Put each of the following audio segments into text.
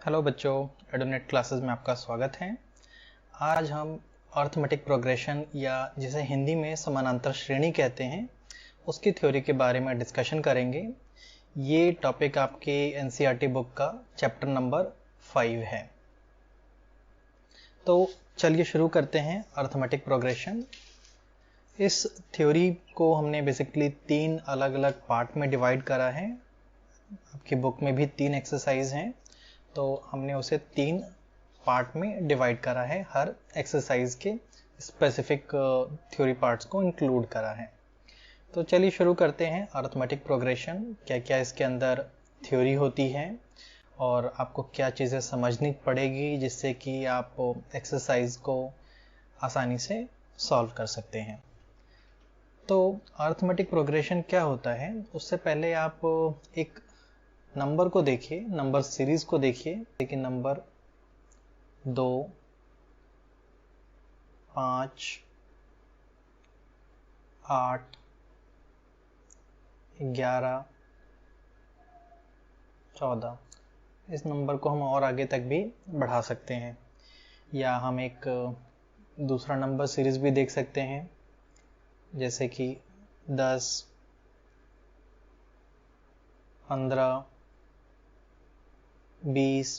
Hello बच्चों, एडोनेट classes में आपका स्वागत है। आज हम अर्थमेटिक प्रोग्रेशन या जिसे हिंदी में समानांतर श्रेणी कहते हैं उसकी थ्योरी के बारे में डिस्कशन करेंगे। ये टॉपिक आपके एनसीईआरटी बुक का चैप्टर नंबर 5 है। तो चलिए शुरू करते हैं अर्थमेटिक प्रोग्रेशन। इस थ्योरी को हमने बेसिकली 3 अलग अलग पार्ट में डिवाइड करा है। आपकी बुक में भी 3 एक्सरसाइज हैं, तो हमने उसे 3 पार्ट में डिवाइड करा है। हर एक्सरसाइज के स्पेसिफिक थ्योरी पार्ट्स को इंक्लूड करा है। तो चलिए शुरू करते हैं अर्थमेटिक प्रोग्रेशन। क्या क्या इसके अंदर थ्योरी होती है और आपको क्या चीज़ें समझनी पड़ेगी जिससे कि आप एक्सरसाइज को आसानी से सॉल्व कर सकते हैं। तो अर्थमेटिक प्रोग्रेशन क्या होता है, उससे पहले आप एक नंबर को देखिए, नंबर सीरीज को देखिए। देखिए नंबर 2, 5, 8, 11, 14। इस नंबर को हम और आगे तक भी बढ़ा सकते हैं, या हम एक दूसरा नंबर सीरीज भी देख सकते हैं, जैसे कि 10, 15, 20,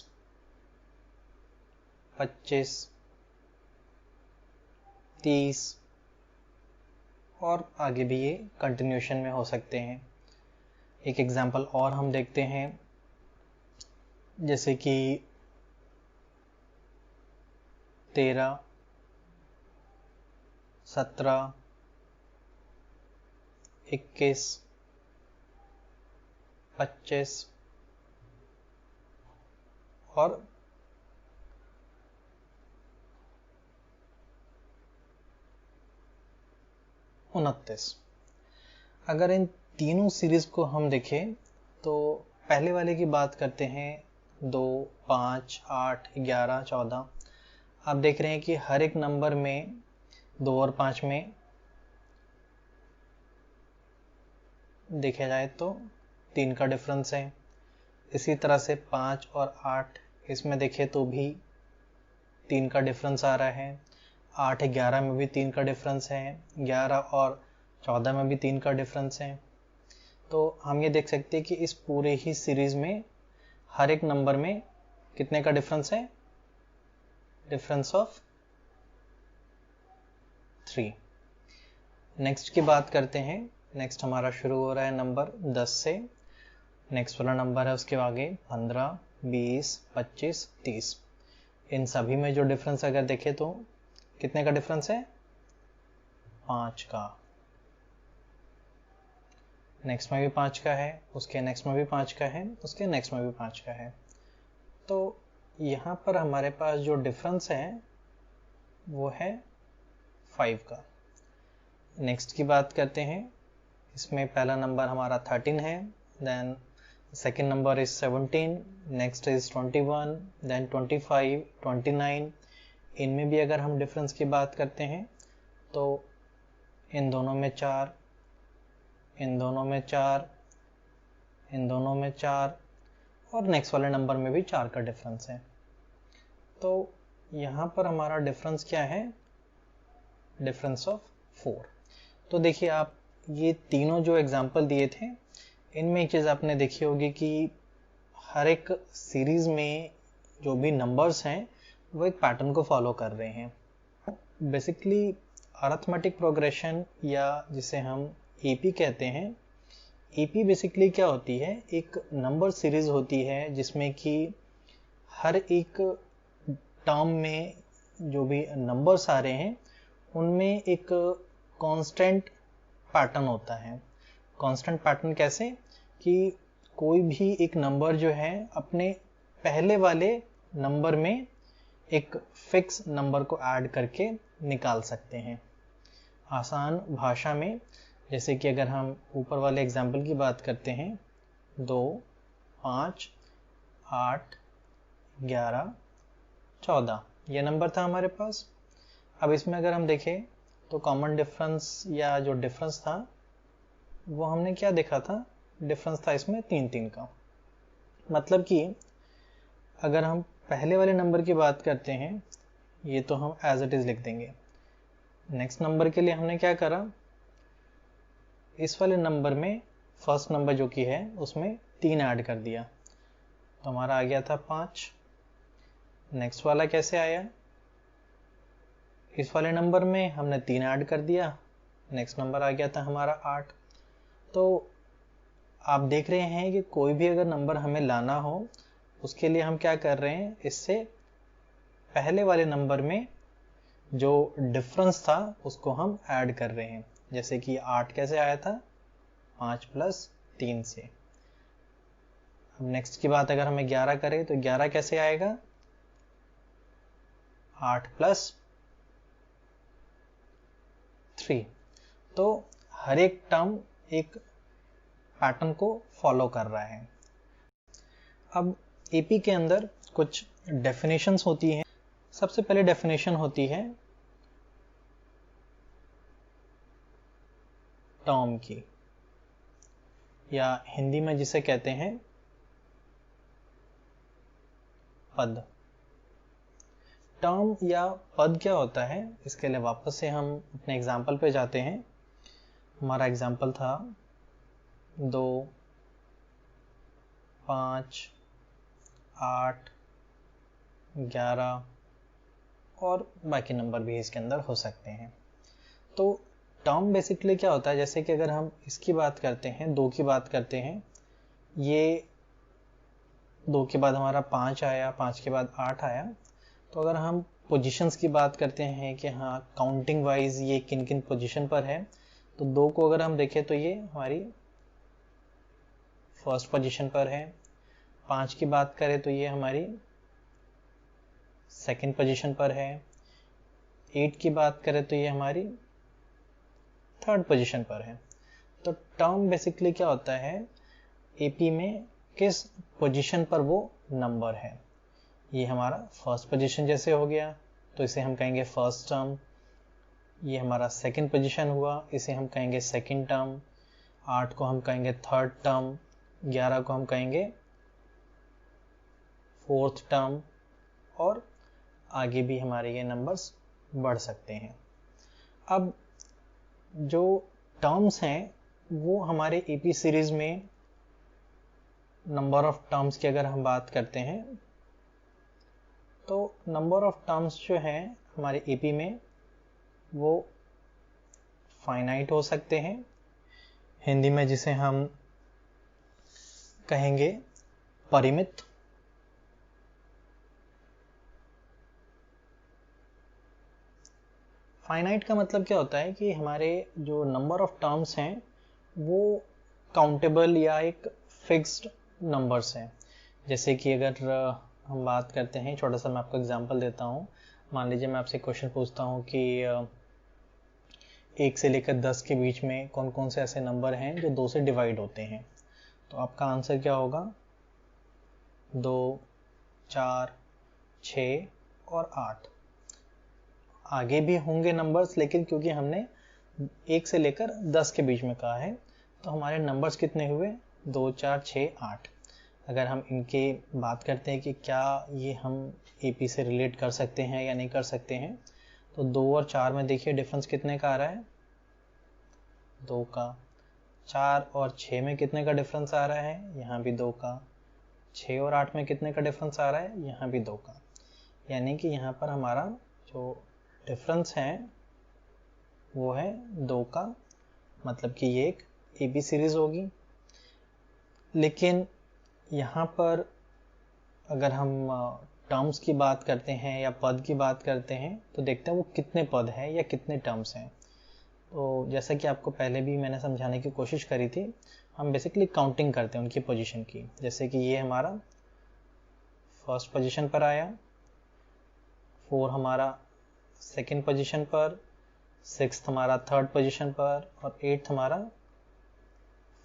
25, 30 और आगे भी ये कंटिन्यूशन में हो सकते हैं। एक एग्जांपल और हम देखते हैं, जैसे कि 13, 17, 21, 25 और 29। अगर इन तीनों सीरीज को हम देखें तो पहले वाले की बात करते हैं, 2, 5, 8, 11, 14। आप देख रहे हैं कि हर एक नंबर में 2 और 5 में देखा जाए तो 3 का डिफरेंस है। इसी तरह से 5 और 8 इसमें देखें तो भी 3 का डिफरेंस आ रहा है। 8, 11 में भी 3 का डिफरेंस है। 11 और 14 में भी 3 का डिफरेंस है। तो हम ये देख सकते हैं कि इस पूरे ही सीरीज में हर एक नंबर में कितने का डिफरेंस है, डिफरेंस ऑफ 3। नेक्स्ट की बात करते हैं। नेक्स्ट हमारा शुरू हो रहा है नंबर 10 से। नेक्स्ट वाला नंबर है उसके आगे 15, 20, 25, 30। इन सभी में जो डिफरेंस अगर देखें तो कितने का डिफरेंस है, 5 का। नेक्स्ट में भी 5 का है, उसके नेक्स्ट में भी 5 का है, उसके नेक्स्ट में भी 5 का है। तो यहाँ पर हमारे पास जो डिफरेंस है वो है 5 का। नेक्स्ट की बात करते हैं। इसमें पहला नंबर हमारा 13 है, then second number is 17, next is 21, then 25, 29। इनमें भी अगर हम डिफरेंस की बात करते हैं तो इन दोनों में 4, इन दोनों में 4, इन दोनों में 4 और नेक्स्ट वाले नंबर में भी 4 का डिफरेंस है। तो यहाँ पर हमारा डिफरेंस क्या है, डिफरेंस ऑफ 4। तो देखिए आप ये तीनों जो एग्जाम्पल दिए थे, इनमें एक चीज़ आपने देखी होगी कि हर एक सीरीज में जो भी नंबर्स हैं वो एक पैटर्न को फॉलो कर रहे हैं। बेसिकली अरिथमेटिक प्रोग्रेशन या जिसे हम ईपी कहते हैं, ईपी बेसिकली क्या होती है, एक नंबर सीरीज होती है जिसमें कि हर एक टर्म में जो भी नंबर्स आ रहे हैं उनमें एक कांस्टेंट पैटर्न होता है। कांस्टेंट पैटर्न कैसे, कि कोई भी एक नंबर जो है अपने पहले वाले नंबर में एक फिक्स नंबर को ऐड करके निकाल सकते हैं। आसान भाषा में, जैसे कि अगर हम ऊपर वाले एग्जाम्पल की बात करते हैं, 2, 5, 8, 11, 14 ये नंबर था हमारे पास। अब इसमें अगर हम देखें तो कॉमन डिफरेंस या जो डिफरेंस था वो हमने क्या देखा था, डिफरेंस था इसमें 3 3 का। मतलब कि अगर हम पहले वाले नंबर की बात करते हैं, ये तो हम एज इट इज लिख देंगे। नेक्स्ट नंबर के लिए हमने क्या करा, इस वाले नंबर में फर्स्ट नंबर जो कि है उसमें 3 ऐड कर दिया, तो हमारा आ गया था 5। नेक्स्ट वाला कैसे आया, इस वाले नंबर में हमने 3 ऐड कर दिया, नेक्स्ट नंबर आ गया था हमारा 8। तो आप देख रहे हैं कि कोई भी अगर नंबर हमें लाना हो, उसके लिए हम क्या कर रहे हैं, इससे पहले वाले नंबर में जो डिफरेंस था उसको हम ऐड कर रहे हैं। जैसे कि 8 कैसे आया था, 5 + 3 से। अब नेक्स्ट की बात अगर हमें 11 करें तो 11 कैसे आएगा, 8 + 3। तो हर एक टर्म एक पैटर्न को फॉलो कर रहा है। अब एपी के अंदर कुछ डेफिनेशंस होती हैं। सबसे पहले डेफिनेशन होती है टर्म की, या हिंदी में जिसे कहते हैं पद। टर्म या पद क्या होता है, इसके लिए वापस से हम अपने एग्जाम्पल पे जाते हैं। हमारा एग्जाम्पल था 2, 5, 8, 11 और बाकी नंबर भी इसके अंदर हो सकते हैं। तो टर्म बेसिकली क्या होता है, जैसे कि अगर हम इसकी बात करते हैं, 2 की बात करते हैं, ये 2 के बाद हमारा 5 आया, 5 के बाद 8 आया। तो अगर हम पोजीशंस की बात करते हैं कि हाँ काउंटिंग वाइज ये किन किन पोजीशन पर है, तो 2 को अगर हम देखें तो ये हमारी फर्स्ट पोजीशन पर है। 5 की बात करें तो ये हमारी सेकंड पोजीशन पर है। 8 की बात करें तो ये हमारी थर्ड पोजीशन पर है। तो टर्म बेसिकली क्या होता है, एपी में किस पोजीशन पर वो नंबर है। ये हमारा फर्स्ट पोजीशन जैसे हो गया तो इसे हम कहेंगे फर्स्ट टर्म। ये हमारा सेकंड पोजीशन हुआ, इसे हम कहेंगे सेकंड टर्म। 8 को हम कहेंगे थर्ड टर्म। 11 को हम कहेंगे फोर्थ टर्म। और आगे भी हमारे ये नंबर्स बढ़ सकते हैं। अब जो टर्म्स हैं वो हमारे एपी सीरीज में नंबर ऑफ टर्म्स की अगर हम बात करते हैं तो नंबर ऑफ टर्म्स जो है हमारे एपी में वो फाइनाइट हो सकते हैं, हिंदी में जिसे हम कहेंगे परिमित। फाइनाइट का मतलब क्या होता है कि हमारे जो नंबर ऑफ टर्म्स हैं वो काउंटेबल या एक फिक्स्ड नंबर्स हैं। जैसे कि अगर हम बात करते हैं, छोटा सा मैं आपको एग्जांपल देता हूँ। मान लीजिए मैं आपसे क्वेश्चन पूछता हूँ कि 1 से लेकर 10 के बीच में कौन कौन से ऐसे नंबर हैं जो 2 से डिवाइड होते हैं, तो आपका आंसर क्या होगा, 2, 4, 6 और 8। आगे भी होंगे नंबर्स, लेकिन क्योंकि हमने 1 से लेकर 10 के बीच में कहा है तो हमारे नंबर्स कितने हुए, 2, 4, 6, 8। अगर हम इनके बात करते हैं कि क्या ये हम एपी से रिलेट कर सकते हैं या नहीं कर सकते हैं, तो 2 और 4 में देखिए डिफरेंस कितने का आ रहा है, 2 का। 4 और 6 में कितने का डिफरेंस आ रहा है, यहाँ भी 2 का। 6 और 8 में कितने का डिफरेंस आ रहा है, यहाँ भी 2 का। यानी कि यहाँ पर हमारा जो डिफरेंस है वो है 2 का, मतलब कि ये एक एबी सीरीज होगी। लेकिन यहाँ पर अगर हम टर्म्स की बात करते हैं या पद की बात करते हैं तो देखते हैं वो कितने पद हैं या कितने टर्म्स हैं। तो जैसा कि आपको पहले भी मैंने समझाने की कोशिश करी थी, हम बेसिकली काउंटिंग करते हैं उनकी पोजीशन की। जैसे कि ये हमारा फर्स्ट पोजीशन पर आया, 4 हमारा सेकंड पोजीशन पर, 6 हमारा थर्ड पोजीशन पर और 8 हमारा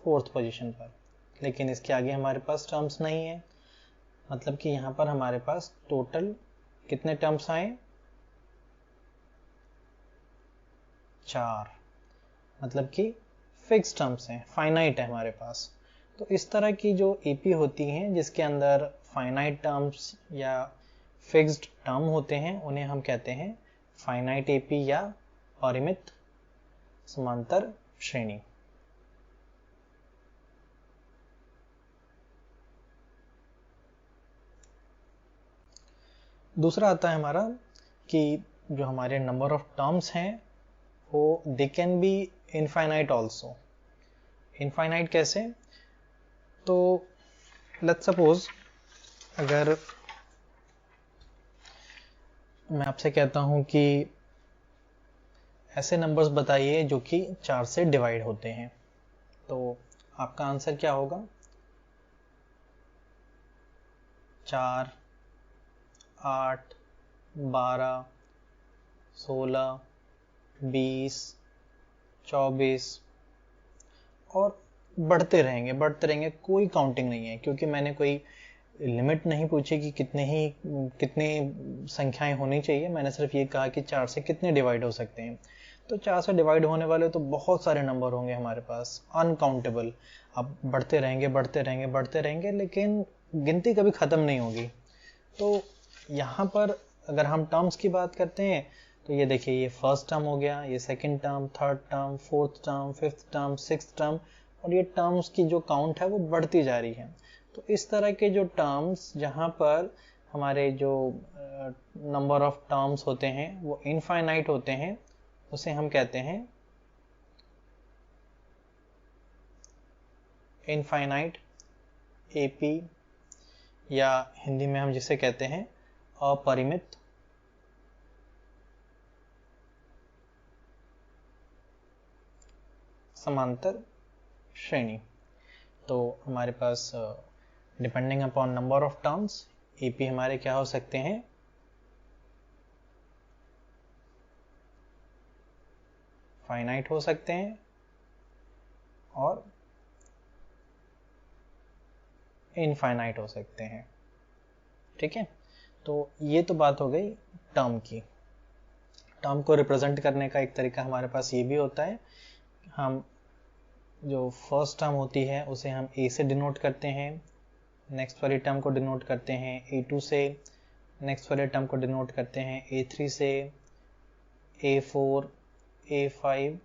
फोर्थ पोजीशन पर। लेकिन इसके आगे हमारे पास टर्म्स नहीं है, मतलब कि यहाँ पर हमारे पास टोटल कितने टर्म्स आए, 4। मतलब कि फिक्स टर्म्स हैं, फाइनाइट है हमारे पास। तो इस तरह की जो एपी होती हैं जिसके अंदर फाइनाइट टर्म्स या फिक्स्ड टर्म होते हैं उन्हें हम कहते हैं फाइनाइट एपी या परिमित समांतर श्रेणी। दूसरा आता है हमारा कि जो हमारे नंबर ऑफ टर्म्स हैं वो they can be infinite also. Infinite कैसे? तो लेट्स सपोज अगर मैं आपसे कहता हूं कि ऐसे नंबर्स बताइए जो कि 4 से डिवाइड होते हैं, तो आपका आंसर क्या होगा? 4, 8, 12, 16, 20, 24 और बढ़ते रहेंगे, कोई काउंटिंग नहीं है, क्योंकि मैंने कोई लिमिट नहीं पूछी कि कितनी संख्याएं होनी चाहिए। मैंने सिर्फ ये कहा कि 4 से कितने डिवाइड हो सकते हैं। तो 4 से डिवाइड होने वाले तो बहुत सारे नंबर होंगे हमारे पास, अनकाउंटेबल। अब बढ़ते रहेंगे, लेकिन गिनती कभी खत्म नहीं होगी। तो यहाँ पर अगर हम टर्म्स की बात करते हैं तो ये देखिए, ये फर्स्ट टर्म हो गया, ये second term, third term, fourth term, fifth term, sixth term, और ये टर्म्स की जो काउंट है वो बढ़ती जा रही है। तो इस तरह के जो टर्म्स जहाँ पर हमारे जो नंबर ऑफ टर्म्स होते हैं वो इनफाइनाइट होते हैं, उसे हम कहते हैं इनफाइनाइट एपी, या हिंदी में हम जिसे कहते हैं अपरिमित समांतर श्रेणी। तो हमारे पास depending upon number of terms AP हमारे क्या हो सकते हैं? फाइनाइट हो सकते हैं और इनफाइनाइट हो सकते हैं। ठीक है, तो ये तो बात हो गई टर्म की। टर्म को रिप्रेजेंट करने का एक तरीका हमारे पास ये भी होता है, हम जो फर्स्ट टर्म होती है उसे हम ए से डिनोट करते हैं, नेक्स्ट वाली टर्म को डिनोट करते हैं A2 से, नेक्स्ट वाले टर्म को डिनोट करते हैं A3 से, A4, A5,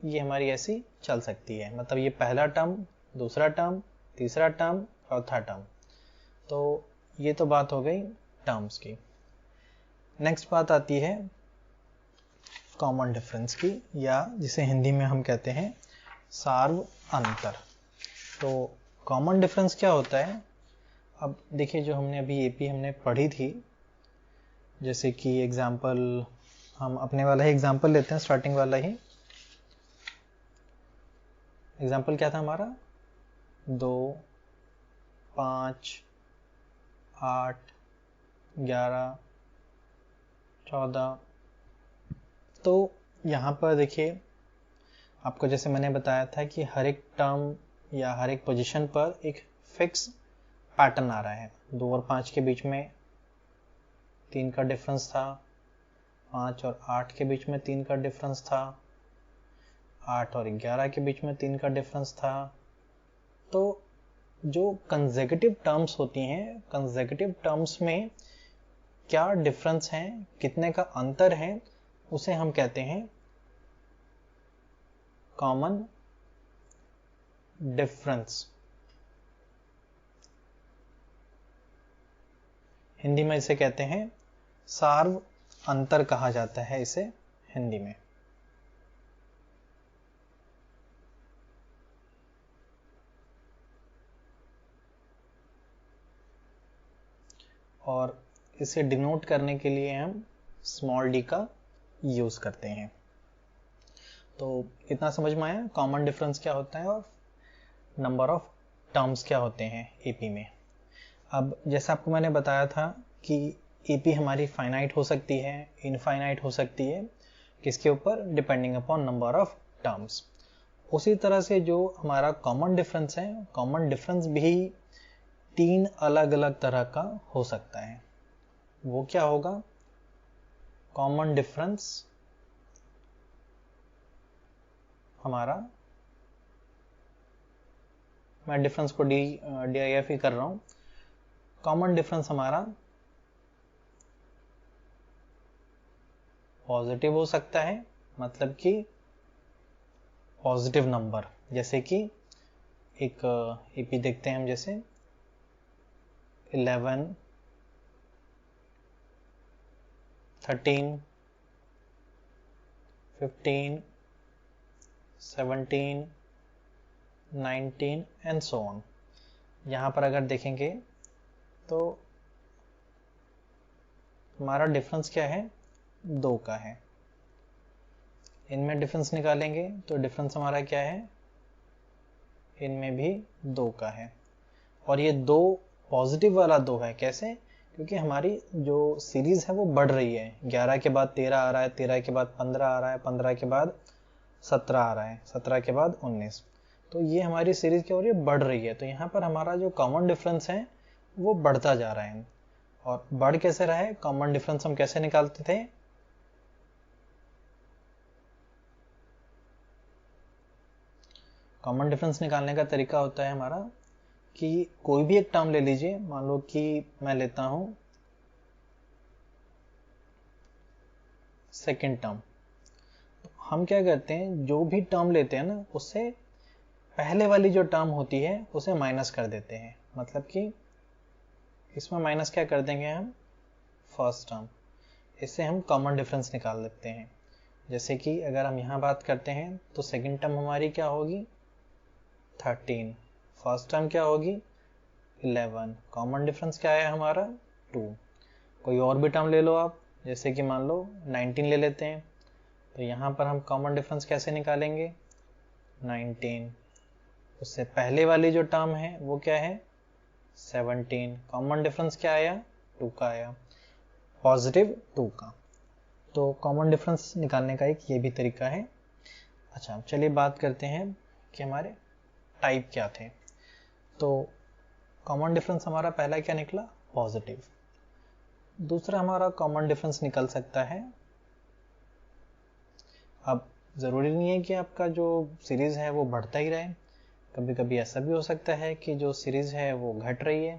ये हमारी ऐसी चल सकती है। मतलब ये पहला टर्म, दूसरा टर्म, तीसरा टर्म, चौथा टर्म। तो ये तो बात हो गई टर्म्स की। नेक्स्ट बात आती है कॉमन डिफरेंस की, या जिसे हिंदी में हम कहते हैं सार्व अंतर। तो कॉमन डिफरेंस क्या होता है? अब देखिए, जो हमने अभी एपी हमने पढ़ी थी, जैसे कि एग्जाम्पल, हम अपने वाला ही एग्जाम्पल लेते हैं, स्टार्टिंग वाला ही एग्जाम्पल क्या था हमारा? 2, 5, 8, 11, 14। तो यहाँ पर देखिए, आपको जैसे मैंने बताया था कि हर एक टर्म या हर एक पोजीशन पर एक फिक्स पैटर्न आ रहा है। 2 और 5 के बीच में 3 का डिफरेंस था, 5 और 8 के बीच में 3 का डिफरेंस था, 8 और 11 के बीच में 3 का डिफरेंस था। तो जो कंसेक्यूटिव टर्म्स होती हैं, कंसेक्यूटिव टर्म्स में क्या डिफरेंस है, कितने का अंतर है, उसे हम कहते हैं कॉमन डिफरेंस। हिंदी में इसे कहते हैं सार्व अंतर, कहा जाता है इसे हिंदी में। और इसे डिनोट करने के लिए हम स्मॉल डी का यूज करते हैं। तो इतना समझ में आया कॉमन डिफरेंस क्या होता है और नंबर ऑफ टर्म्स क्या होते हैं एपी में। अब जैसा आपको मैंने बताया था कि एपी हमारी फाइनाइट हो सकती है, इनफाइनाइट हो सकती है, किसके ऊपर? Depending upon number of terms. उसी तरह से जो हमारा कॉमन डिफरेंस है, कॉमन डिफरेंस भी 3 अलग अलग तरह का हो सकता है। वो क्या होगा? कॉमन डिफरेंस हमारा, मैं डिफरेंस को DIF ही कर रहा हूं, कॉमन डिफरेंस हमारा पॉजिटिव हो सकता है, मतलब कि पॉजिटिव नंबर, जैसे कि एक एपी देखते हैं हम, जैसे 11, 13, 15, 17, 19 एंड सो ऑन। यहाँ पर अगर देखेंगे तो हमारा डिफरेंस क्या है, 2 का है। इनमें डिफरेंस निकालेंगे तो डिफरेंस हमारा क्या है, इनमें भी 2 का है। और ये 2 पॉजिटिव वाला 2 है, कैसे, क्योंकि हमारी जो सीरीज है वो बढ़ रही है। 11 के बाद 13 आ रहा है, 13 के बाद 15 आ रहा है, 15 के बाद 17 आ रहा है, 17 के बाद 19। तो ये हमारी सीरीज क्या हो रही है, बढ़ रही है। तो यहाँ पर हमारा जो कॉमन डिफरेंस है वो बढ़ता जा रहा है। और बढ़ कैसे रहा है, कॉमन डिफरेंस हम कैसे निकालते थे, कॉमन डिफरेंस निकालने का तरीका होता है हमारा कि कोई भी एक टर्म ले लीजिए। मान लो कि मैं लेता हूं सेकंड टर्म। तो हम क्या करते हैं, जो भी टर्म लेते हैं ना, उससे पहले वाली जो टर्म होती है उसे माइनस कर देते हैं। मतलब कि इसमें माइनस क्या कर देंगे हम, फर्स्ट टर्म। इससे हम कॉमन डिफरेंस निकाल लेते हैं। जैसे कि अगर हम यहाँ बात करते हैं तो सेकंड टर्म हमारी क्या होगी, 13, फर्स्ट टर्म क्या होगी, 11, कॉमन डिफरेंस क्या है हमारा, 2। कोई और भी टर्म ले लो आप, जैसे कि मान लो 19 ले लेते हैं। तो यहाँ पर हम कॉमन डिफरेंस कैसे निकालेंगे, 19, उससे पहले वाली जो टर्म है वो क्या है, 17, कॉमन डिफरेंस क्या आया, 2 का आया, पॉजिटिव 2 का। तो कॉमन डिफरेंस निकालने का एक ये भी तरीका है। अच्छा, चलिए बात करते हैं कि हमारे टाइप क्या थे। तो कॉमन डिफरेंस हमारा पहला क्या निकला, पॉजिटिव। दूसरा हमारा कॉमन डिफरेंस निकल सकता है, अब ज़रूरी नहीं है कि आपका जो सीरीज़ है वो बढ़ता ही रहे, कभी कभी ऐसा भी हो सकता है कि जो सीरीज़ है वो घट रही है।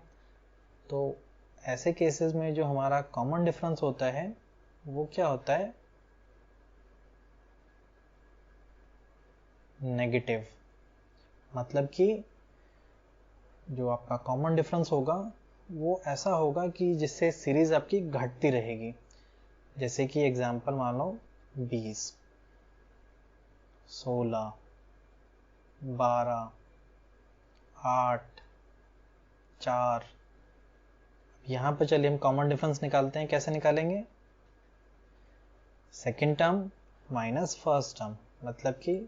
तो ऐसे केसेस में जो हमारा कॉमन डिफरेंस होता है वो क्या होता है, नेगेटिव। मतलब कि जो आपका कॉमन डिफरेंस होगा वो ऐसा होगा कि जिससे सीरीज आपकी घटती रहेगी। जैसे कि एग्जांपल मान लो 20, 16, 12, 8, 4। यहाँ पर चलिए हम कॉमन डिफरेंस निकालते हैं। कैसे निकालेंगे, second term minus first term. मतलब कि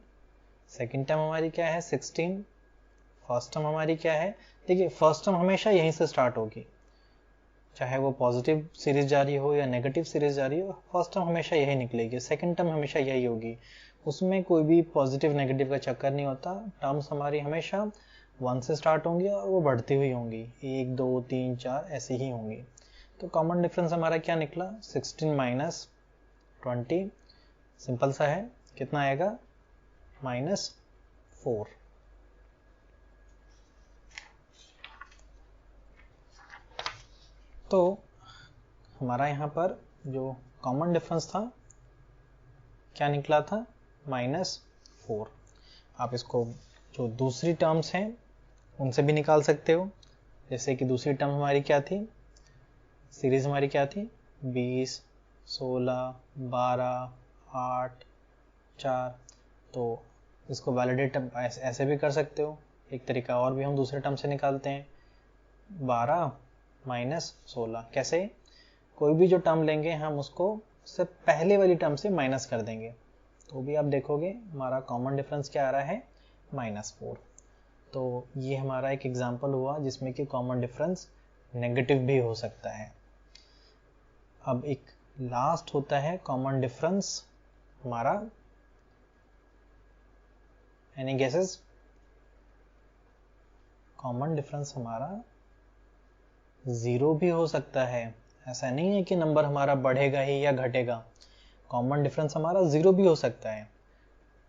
सेकेंड टर्म हमारी क्या है, 16, फर्स्ट टर्म हमारी क्या है, देखिए फर्स्ट टर्म हमेशा यहीं से स्टार्ट होगी, चाहे वो पॉजिटिव सीरीज जारी हो या नेगेटिव सीरीज जारी हो, फर्स्ट टर्म हमेशा यही निकलेगी। सेकंड टर्म हमेशा यही होगी, उसमें कोई भी पॉजिटिव नेगेटिव का चक्कर नहीं होता। टर्म्स हमारी हमेशा 1 से स्टार्ट होंगी और वो बढ़ती हुई होंगी, 1, 2, 3, 4 ऐसी ही होंगी। तो कॉमन डिफरेंस हमारा क्या निकला, 16 माइनस 20, सिंपल सा है, कितना आएगा, -4। तो हमारा यहाँ पर जो कॉमन डिफरेंस था क्या निकला था, -4। आप इसको जो दूसरी टर्म्स हैं उनसे भी निकाल सकते हो। जैसे कि दूसरी टर्म हमारी क्या थी, सीरीज हमारी क्या थी, 20, 16, 12, 8, 4। तो इसको वैलिडेट ऐसे भी कर सकते हो। एक तरीका और भी हम दूसरे टर्म से निकालते हैं, 12 माइनस 16। कैसे, कोई भी जो टर्म लेंगे हम उसको उससे पहले वाली टर्म से माइनस कर देंगे, तो भी आप देखोगे हमारा कॉमन डिफरेंस क्या आ रहा है, -4। तो ये हमारा एक एग्जांपल हुआ जिसमें कि कॉमन डिफरेंस नेगेटिव भी हो सकता है। अब एक लास्ट होता है कॉमन डिफरेंस हमारा, एनी गेसेस, कॉमन डिफरेंस हमारा 0 भी हो सकता है। ऐसा नहीं है कि नंबर हमारा बढ़ेगा ही या घटेगा, कॉमन डिफरेंस हमारा 0 भी हो सकता है।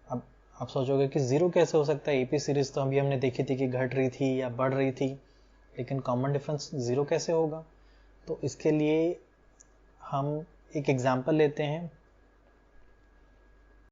अब आप सोचोगे कि 0 कैसे हो सकता है, एपी सीरीज तो अभी हमने देखी थी कि घट रही थी या बढ़ रही थी। लेकिन कॉमन डिफरेंस 0 कैसे होगा? तो इसके लिए हम एक एग्जांपल लेते हैं